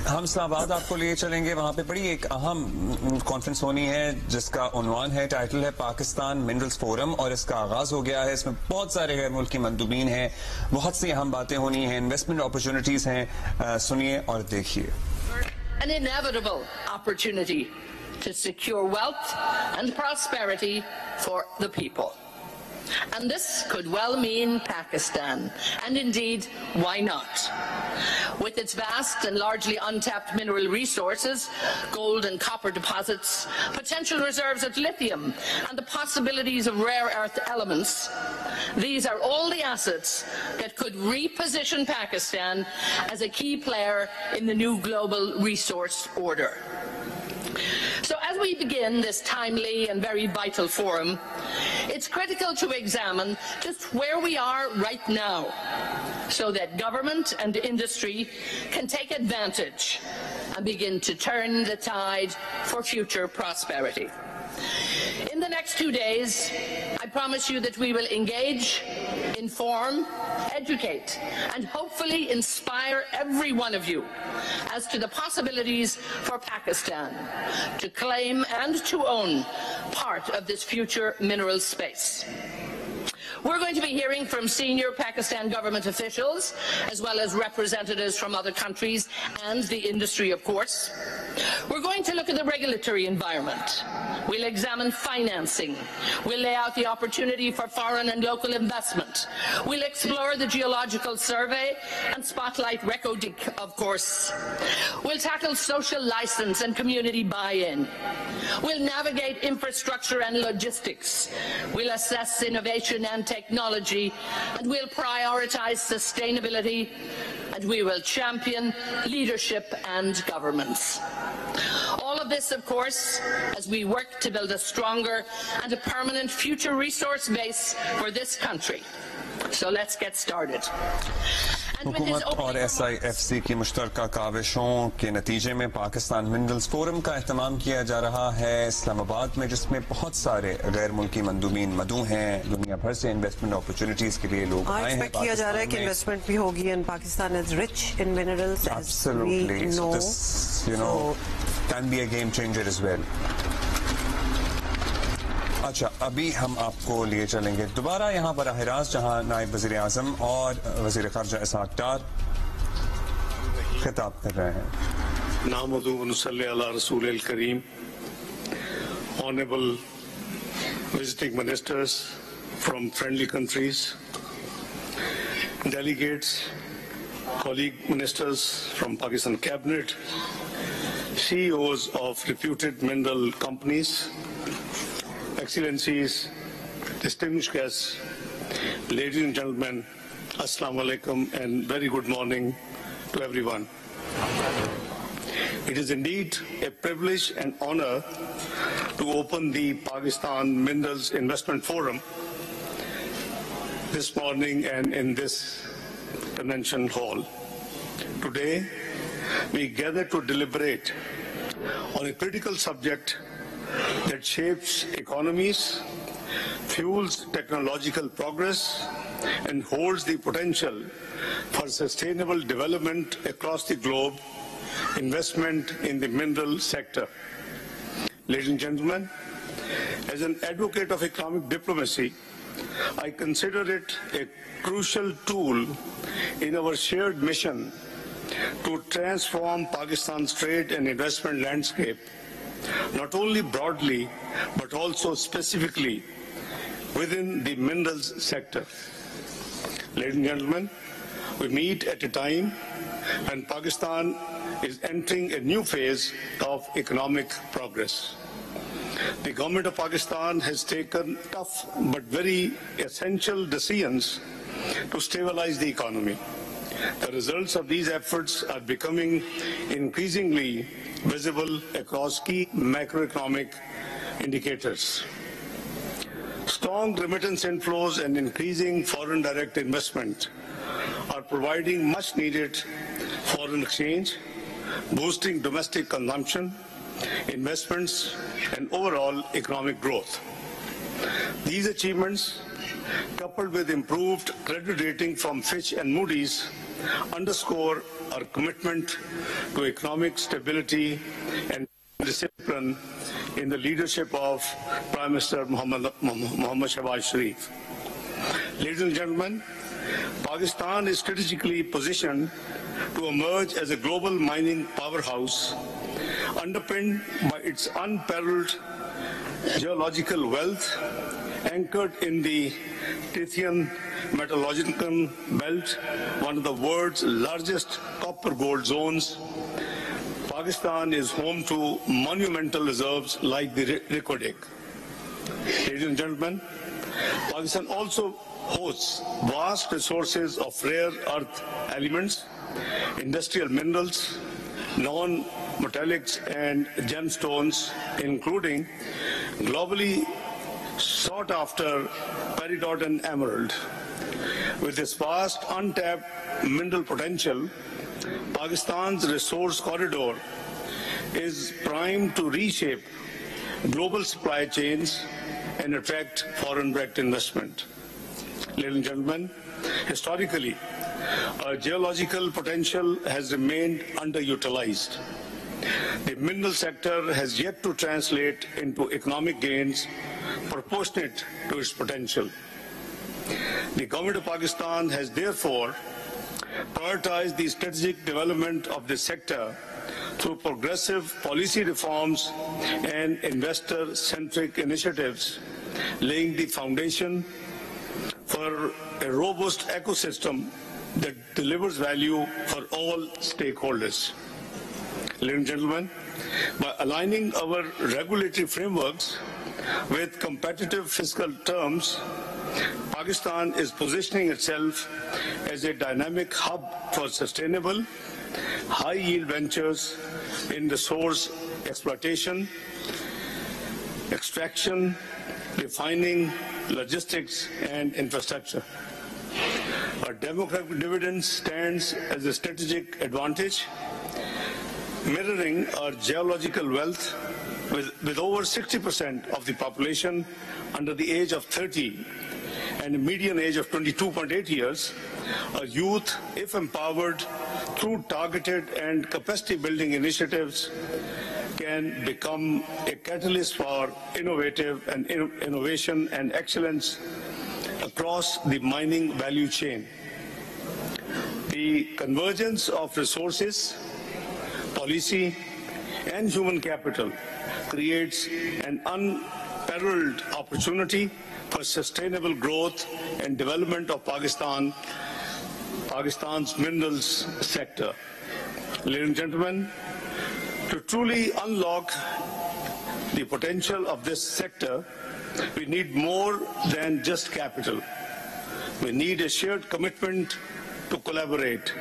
हम इस्लामाबाद आपको लिए चलेंगे। वहाँ पे बड़ी एक अहम कॉन्फ्रेंस होनी है जिसका उन्वान है, टाइटल है पाकिस्तान मिनरल्स फोरम, और इसका आगाज हो गया है। इसमें बहुत सारे गैर मुल्की मंदूबीन हैं, बहुत सी अहम बातें होनी हैं, इन्वेस्टमेंट अपॉर्चुनिटीज हैं। सुनिए और देखिए। An inevitable opportunity to secure wealth and prosperity for the people. And this could well mean Pakistan, and indeed, why not? With its vast and largely untapped mineral resources, gold and copper deposits, potential reserves of lithium, and the possibilities of rare earth elements, these are all the assets that could reposition Pakistan as a key player in the new global resource order. So as we begin this timely and very vital forum, it's critical to examine just where we are right now so that government and industry can take advantage and begin to turn the tide for future prosperity. In the next 2 days, I promise you that we will engage, inform, educate, and hopefully inspire every one of you as to the possibilities for Pakistan to claim and to own part of this future mineral space. We're going to be hearing from senior Pakistan government officials, as well as representatives from other countries and the industry, of course. We're going to look at the regulatory environment. We'll examine financing. We'll lay out the opportunity for foreign and local investment. We'll explore the geological survey and spotlight Recodic, of course. We'll tackle social license and community buy-in. We'll navigate infrastructure and logistics. We'll assess innovation and technology, and we'll prioritize sustainability, and we will champion leadership and governance. All of this, of course, as we work to build a stronger and a permanent future resource base for this country. So let's get started. हुकूमत और SIFC की मुश्तरका काविशों के नतीजे में Pakistan minerals forum का एहतमाम किया जा रहा है इस्लामाबाद में, जिसमें बहुत सारे गैर मुल्की मंदूबीन मदऊ हैं। दुनिया भर से इन्वेस्टमेंट अपॉर्चुनिटीज के लिए लोग आए हैं। किया जा रहा है कि इन्वेस्टमेंट भी होगी, and Pakistan is rich in minerals, absolutely, so this, you know, can be a game changer as well. अच्छा, अभी हम आपको लिए चलेंगे दोबारा यहाँ पर बराह-ए-रास्त, जहाँ नायब वज़ीर आज़म और वज़ीर ख़ारजा इसहाक़ डार खिताब कर रहे हैं। नामदू व नुसल्ली अला रसूलिल करीम, honourable visiting ministers from friendly countries, delegates, colleague ministers from Pakistan cabinet, CEOs of reputed mineral companies, Excellencies, distinguished guests, ladies and gentlemen, Assalamu alaikum and very good morning to everyone. It is indeed a privilege and honor to open the Pakistan Minerals Investment Forum this morning and in this convention hall. Today, we gather to deliberate on a critical subject that shapes economies, fuels technological progress, and holds the potential for sustainable development across the globe, investment in the mineral sector. Ladies and gentlemen, as an advocate of economic diplomacy, I consider it a crucial tool in our shared mission to transform Pakistan's trade and investment landscape, not only broadly, but also specifically within the minerals sector. Ladies and gentlemen, we meet at a time when Pakistan is entering a new phase of economic progress. The government of Pakistan has taken tough but very essential decisions to stabilize the economy. The results of these efforts are becoming increasingly visible across key macroeconomic indicators. Strong remittance inflows and increasing foreign direct investment are providing much needed foreign exchange, boosting domestic consumption, investments, and overall economic growth. These achievements, coupled with improved credit rating from Fitch and Moody's, underscore our commitment to economic stability and discipline in the leadership of Prime Minister Mohammad Shehbaz Sharif. Ladies and gentlemen, Pakistan is strategically positioned to emerge as a global mining powerhouse, underpinned by its unparalleled geological wealth, anchored in the Tethyan Metallurgical Belt, one of the world's largest copper-gold zones. Pakistan is home to monumental reserves like the Reko Diq. Ladies and gentlemen, Pakistan also hosts vast resources of rare earth elements, industrial minerals, non-metallics and gemstones, including globally sought-after peridot and emerald. With this vast untapped mineral potential, Pakistan's resource corridor is primed to reshape global supply chains and attract foreign direct investment. Ladies and gentlemen, historically, our geological potential has remained underutilized. The mineral sector has yet to translate into economic gains proportionate to its potential. The government of Pakistan has therefore prioritized the strategic development of this sector through progressive policy reforms and investor-centric initiatives, laying the foundation for a robust ecosystem that delivers value for all stakeholders. Ladies and gentlemen, by aligning our regulatory frameworks with competitive fiscal terms, Pakistan is positioning itself as a dynamic hub for sustainable, high-yield ventures in resource exploitation, extraction, refining, logistics, and infrastructure. Our demographic dividend stands as a strategic advantage, mirroring our geological wealth with over 60% of the population under the age of 30 and a median age of 22.8 years. Our youth, if empowered through targeted and capacity building initiatives, can become a catalyst for innovation and excellence across the mining value chain. The convergence of resources, policy, and human capital creates an unparalleled opportunity for sustainable growth and development of Pakistan's minerals sector. Ladies and gentlemen, to truly unlock the potential of this sector, we need more than just capital. We need a shared commitment to collaborate.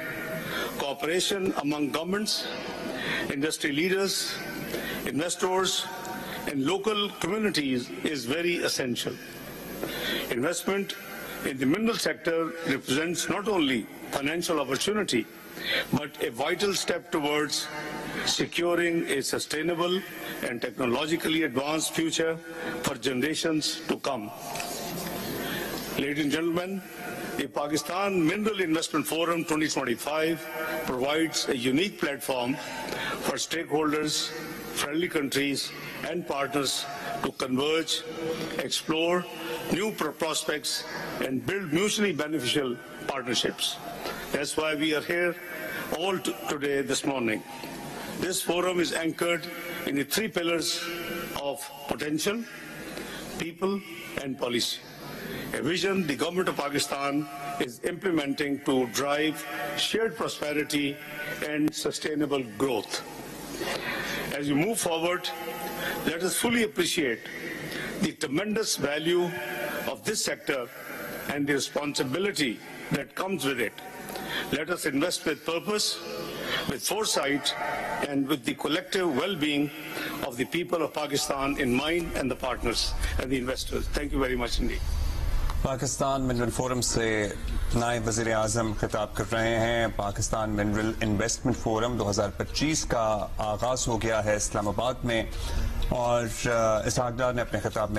Cooperation among governments, industry leaders, investors, and local communities is very essential. Investment in the mineral sector represents not only financial opportunity, but a vital step towards securing a sustainable and technologically advanced future for generations to come. Ladies and gentlemen, the Pakistan Mineral Investment Forum 2025 provides a unique platform for stakeholders, friendly countries, and partners to converge, explore new prospects, and build mutually beneficial partnerships. That's why we are here all today this morning. This forum is anchored in the three pillars of potential, people, and policy. A vision the government of Pakistan is implementing to drive shared prosperity and sustainable growth. As we move forward, let us fully appreciate the tremendous value of this sector and the responsibility that comes with it. Let us invest with purpose, with foresight, and with the collective well-being of the people of Pakistan in mind, and the partners and the investors. Thank you very much indeed. Pakistan mineral forum से नायब वज़ीर आज़म खिताब कर रहे हैं। Pakistan mineral investment forum 2025 का आगाज़ हो गया है इस्लामाबाद में, और इसहाक डार ने अपने खिताब में